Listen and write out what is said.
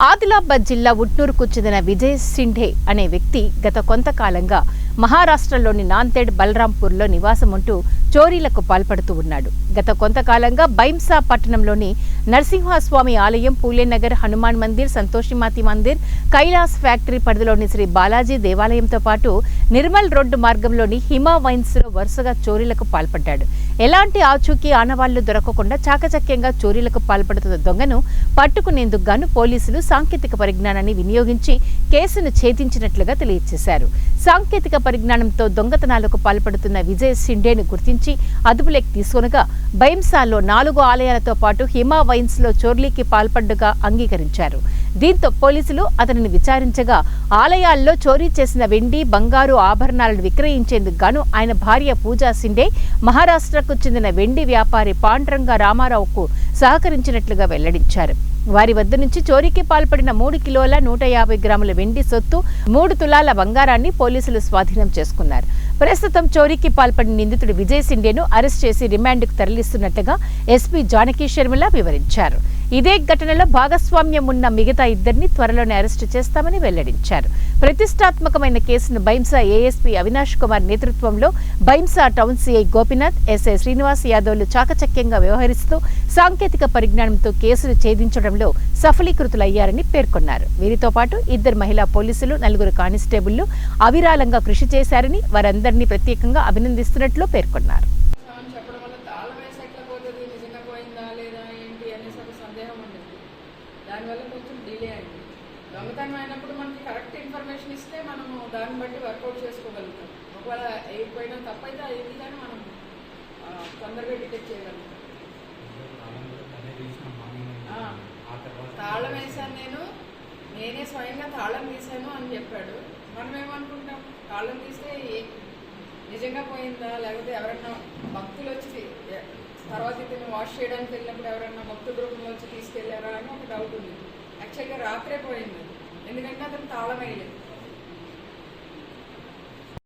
ఆదిలాబాద్ జిల్లా ఉట్నూరుకు చెందిన విజయ్ సిండే అనే వ్యక్తి గత కొంతకాలంగా మహారాష్ట్రలోని నాందేడ్ బలరాంపూర్లో నివాసం ఉంటూ చోరీలకు పాల్పడుతూ ఉన్నాడు. గత కొంతకాలంగా బైంసా పట్టణంలోని నరసింహస్వామి ఆలయం, పూలేనగర్, హనుమాన్ మందిర్, సంతోషిమాతి మందిర్, కైలాస్ ఫ్యాక్టరీ పరిధిలోని శ్రీ బాలాజీ దేవాలయంతో పాటు నిర్మల్ రోడ్డు మార్గంలోని హిమా వైన్స్లో వరుసగా చోరీలకు పాల్పడ్డాడు. ఎలాంటి ఆచూకీ ఆనవాళ్లు దొరకకుండా చాకచక్యంగా చోరీలకు పాల్పడుతున్న దొంగను పట్టుకునేందుకు గాను పోలీసులు సాంకేతిక పరిజ్ఞానాన్ని వినియోగించి కేసును ఛేదించినట్లుగా తెలియజేశారు. సాంకేతిక పరిజ్ఞానంతో దొంగతనాలకు పాల్పడుతున్న విజయ్ సిండేను గుర్తించి అదుపులోకి తీసుకొనగా బైంసాలో 4 ఆలయాలతో పాటు హిమా వైన్స్లో చోరీకి పాల్పడ్డగా అంగీకరించారు. దీంతో పోలీసులు అతనిని విచారించగా ఆలయాల్లో చోరీ చేసిన వెండి, బంగారు ఆభరణాలను విక్రయించేందుకు గాను ఆయన భార్య పూజా సిండే మహారాష్ట్రకు చెందిన వెండి వ్యాపారి పాండురంగ రామారావుకు సహకరించినట్లుగా వెల్లడించారు. వారి వద్ద నుంచి చోరీకి పాల్పడిన 3 కిలోల 150 గ్రాముల వెండి సొత్తు, 3 తులాల బంగారాన్ని పోలీసులు స్వాధీనం చేసుకున్నారు. ప్రస్తుతం చోరీకి పాల్పడిన నిందితుడు విజయ్ సిండేను అరెస్ట్ చేసి రిమాండ్కు తరలిస్తున్నట్లుగా ఎస్పీ జానకి శర్మిల వివరించారు. ఇదే ఘటనలో భాగస్వామ్యం ఉన్న మిగతా 2 త్వరలోనే అరెస్టు చేస్తామని వెల్లడించారు. ప్రతిష్టాత్మకమైన కేసును బైంసా ఏఎస్పీ అవినాష్ కుమార్ నేతృత్వంలో Bhainsa town CI Gopinath, SI Srinivas యాదవ్లు చాకచక్యంగా వ్యవహరిస్తూ సాంకేతిక పరిజ్ఞానంతో కేసులు ఛేదించడంలో సఫలీకృతులయ్యారని పేర్కొన్నారు. వీరితో పాటు 2 మహిళా పోలీసులు, 4 కానిస్టేబుళ్లు అవిరాళంగా కృషి చేశారని వారందరినీ ప్రత్యేకంగా అభినందిస్తున్నట్లు పేర్కొన్నారు. దానివల్ల కొంచెం డిలే అయింది. దొంగతనం అయినప్పుడు మనకి కరెక్ట్ ఇన్ఫర్మేషన్ ఇస్తే మనము దాన్ని బట్టి వర్కౌట్ చేసుకోగలుగుతాం. ఒకవేళ అయిపోయినా తప్పైతే అయింది కానీ మనం తొందరగా డిటెక్ట్ చేయగలుగుతాం. తాళం వేసాను నేనే స్వయంగా తాళం తీసాను అని చెప్పాడు. మనం ఏమనుకుంటాం, తాళం తీస్తే నిజంగా పోయిందా, లేకపోతే ఎవరన్నా భక్తులు వచ్చి తర్వాత ఇతను వాష్ చేయడానికి వెళ్ళినప్పుడు ఎవరైనా భక్తుల రూపంలో వచ్చి తీసుకెళ్లారా అని ఒక డౌట్ ఉంది. యాక్చువల్గా రాత్రే పోయింది, ఎందుకంటే అతను తాళం వేయలేదు.